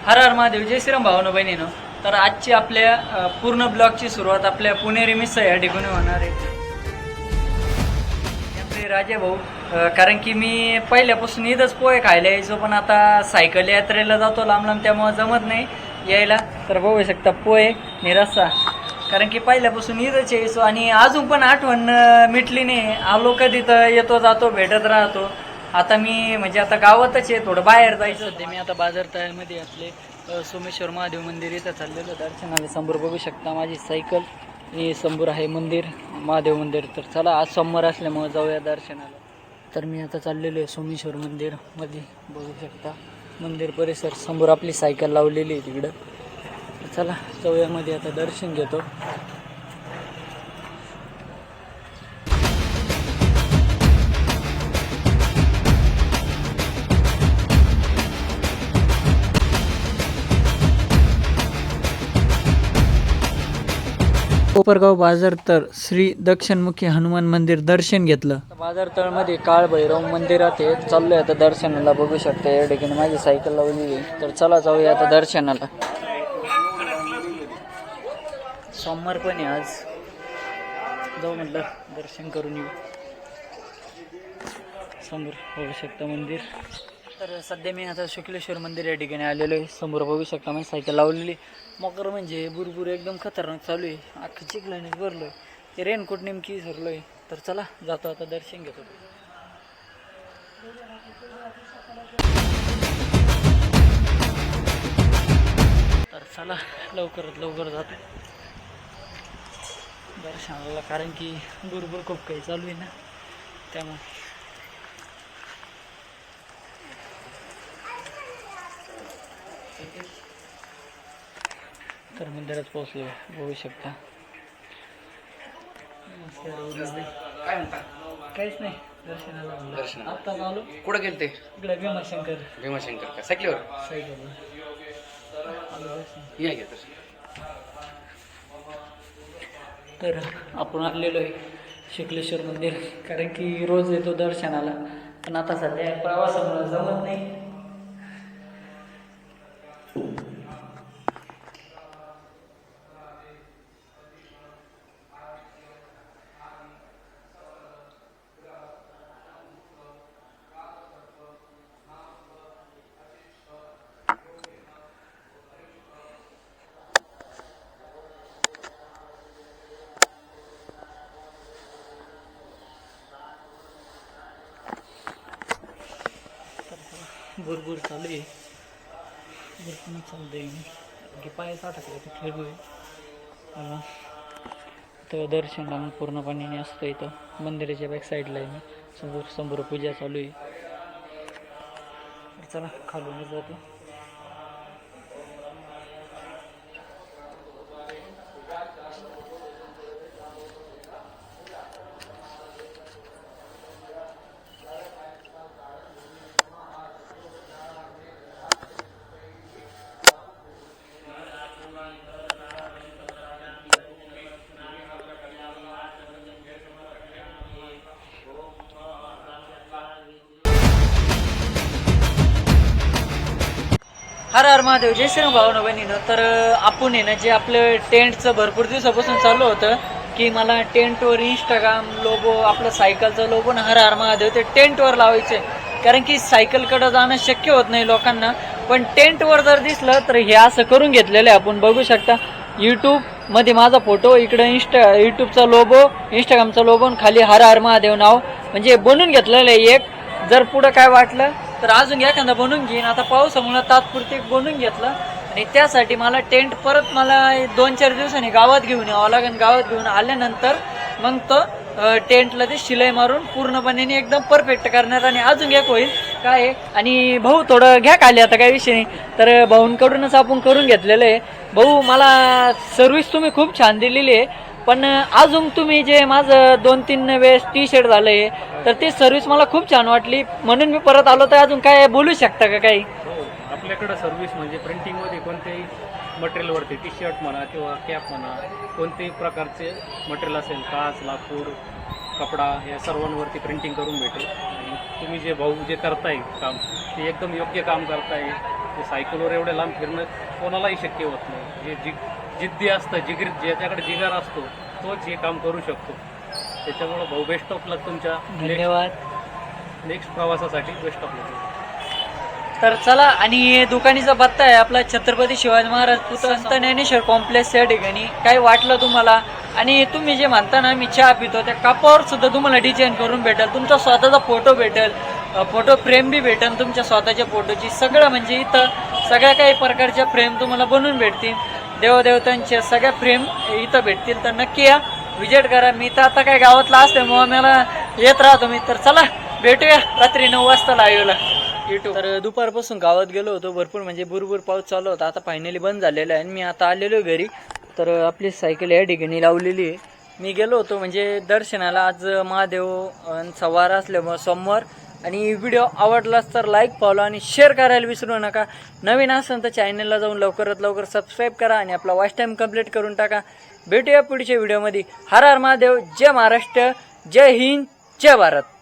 हर हर महादेव. जय श्रीराम भावानो बहिणीनो. तर आजची आपल्या पूर्ण ब्लॉगची सुरुवात आपल्या पुणेरी मिसळ या ठिकाणी होणार आहे. आपले राजे भाऊ, कारण की मी पहिल्यापासून इथंच पोहे खायला यायचो, पण आता सायकल यात्रेला जातो लांब लांब, त्यामुळे जमत नाही यायला. तर बघू शकता पोहे आणि रस्सा, कारण की पहिल्यापासून इथंच यायचो आणि अजून पण आठवण मिटली नाही. आलो कधी तर येतो जातो भेटत राहतो. आता मी म्हणजे आता गावातच आहे, थोडं बाहेर जायचं सध्या. मी आता बाजार तळ्यामध्ये असले सोमेश्वर महादेव मंदिर इथं चाललेलं दर्शनाला. समोर बघू शकता माझी सायकल आणि समोर आहे मंदिर, महादेव मंदिर. तर चला आज सोमवार असल्यामुळे जाऊया दर्शनाला. तर मी आता चाललेलो आहे सोमेश्वर मंदिर मध्ये. बघू शकता मंदिर परिसर, समोर आपली सायकल लावलेली आहे तिकडं. चला जाऊया मध्ये, आता दर्शन घेतो. कोपरगाव बाजार तर श्री दक्षिणमुखी हनुमान मंदिर दर्शन घेतलं. बाजार तळमध्ये काळ भैरव मंदिरात आहे, चाललोय आता दर्शनाला. बघू शकता या ठिकाणी माझी सायकल लावली आहे. तर चला जाऊया आता दर्शनाला. सोमवार पण आहे आज, जाऊ म्हटलं दर्शन करून येऊ. समोर बघू शकता मंदिर. तर सध्या मी आता शुक्लेश्वर मंदिर या ठिकाणी आलेलो आहे. समोर बघू शकता माझी सायकल लावलेली. मकर म्हणजे बुरबुर एकदम खतरनाक चालू आहे, अख्खी चिखलानेच भरलो आहे. ते रेनकोट नेमकी विसरलो आहे. तर चला जातो आता दर्शन घेतो. तर चला लवकरात लवकर जातो दर्शनाला, कारण की बुरबुर खूप काही चालू आहे ना, त्यामुळे. तर मंदिरात पोहोचलो, बघू शकता. काय म्हणता? काहीच नाही, दर्शनाला आता आलो. कुठं गेलते? इकडे भीमाशंकर भीमाशंकर का सायकलीवर? सायकल आलो दर्शन. या घ्या तर आपण आलेलो आहे शुक्लेश्वर मंदिर, कारण की रोज येतो दर्शनाला, पण आता सध्या प्रवासामुळे जमत नाही. भरपूर चालू आहे, भरपूर चाललंय की पायाच अटकलं तर खेळू आहे. तर दर्शन पूर्ण पाण्याने असतं इथं. मंदिराच्या बॅक साईडला आहे मी. समोर पूजा चालू आहे. चला खालूनच जातो. हर हर महादेव. जय श्रीराम भावानो बहिणीनं. तर आपण आहे ना, जे आपलं टेंटचं भरपूर दिवसापासून चालू होतं की मला टेंटवर इंस्टाग्राम लोगो, आपलं सायकलचं लोगो ना हर हर महादेव ते टेंटवर लावायचं आहे. कारण की सायकलकडं जाणं शक्य होत नाही लोकांना, पण टेंटवर जर दिसलं तर हे असं करून घेतलेलं आहे. आपण बघू शकता यूट्यूबमध्ये माझा फोटो, इकडं यूट्यूबचा लोगो, इंस्टाग्रामचा लोगो, खाली हर हर महादेव नाव, म्हणजे बनवून घेतलेलं आहे एक. जर पुढं काय वाटलं तर अजून एखादा बनवून घेईन. आता पावसामुळे तात्पुरते बनवून घेतलं, आणि त्यासाठी मला टेंट परत मला 2-4 दिवसांनी गावात घेऊन यावं लागेल. गावात घेऊन आल्यानंतर मग तो टेंटला ते शिलाई मारून पूर्णपणे एकदम परफेक्ट करणार. आणि अजून एक होईल काय. आणि भाऊ थोडं घ्या खाली, आता काही विषय नाही. तर भाऊंकडूनच आपण करून घेतलेलं आहे. भाऊ मला सर्व्हिस तुम्ही खूप छान दिलेली आहे, पण अजून तुम्ही जे माझं 2-3 वेळेस टी-शर्ट झालंय, तर ती सर्व्हिस मला खूप छान वाटली, म्हणून मी परत आलो. तर अजून काय बोलू शकता का काही? आपल्याकडं सर्व्हिस म्हणजे प्रिंटिंगमध्ये कोणत्याही मटेरियलवरती टी शर्ट म्हणा किंवा कॅप म्हणा, कोणत्याही प्रकारचे मटेरियल असेल, काच, लाकूड, कपडा, या सर्वांवरती प्रिंटिंग करून भेटेल. आणि तुम्ही जे भाऊ जे करताय काम, ते एकदम योग्य काम करताय. ते सायकलवर एवढे लांब फिरणं कोणालाही शक्य होत नाही. जे जिद्दी असतं, ज्याच्याकडे जिगर असतो तोच हे काम करू शकतो. त्याच्यामुळं भाऊ बेस्ट ऑफ लक तुमच्या धन्यवाद. नेक्स्ट प्रवासासाठी, बेस्ट ऑफ लक. तर चला, आणि दुकानीचा पत्ता आहे आपला छत्रपती शिवाजी महाराज पुतळा संत ज्ञानेश्वर कॉम्प्लेक्स या ठिकाणी. काय वाटलं तुम्हाला? आणि तुम्ही जे म्हणता ना मी चहा पितो, त्या कपावर सुद्धा तुम्हाला डिझाईन करून भेटेल, तुमचा स्वतःचा फोटो भेटेल, फोटो फ्रेम बी भेटेल तुमच्या स्वतःच्या फोटोची. सगळं म्हणजे इथं सगळ्या काही प्रकारच्या फ्रेम तुम्हाला बनवून भेटतील. देवदेवतांच्या सगळ्या फ्रेम इथं भेटतील. तर नक्की या, विजिट करा. मी तर आता काय गावातला असल्यामुळे मला येत राहतो मी. तर चला भेटूया रात्री 9 वाजता लाईव्हला युट्यूब. तर दुपारपासून गावात गेलो होतो, भरपूर म्हणजे भरपूर पाऊस चालू होता. आता फायनली बंद झालेला आहे आणि मी आता आलेलो घरी. तर आपली सायकल या ठिकाणी लावलेली आहे. मी गेलो होतो म्हणजे दर्शनाला. आज महादेव सवार असल्यामुळे सोमवार. आणि व्हिडिओ आवडलाच तर लाईक, फॉलो आणि शेअर करायला विसरू नका. नवीन असेल तर चॅनलला जाऊन लवकरात लवकर सबस्क्राईब करा आणि आपला वॉच टाईम कंप्लीट करून टाका. भेटूया पुढच्या व्हिडिओमध्ये. हर हर महादेव, जय महाराष्ट्र, जय हिंद, जय भारत.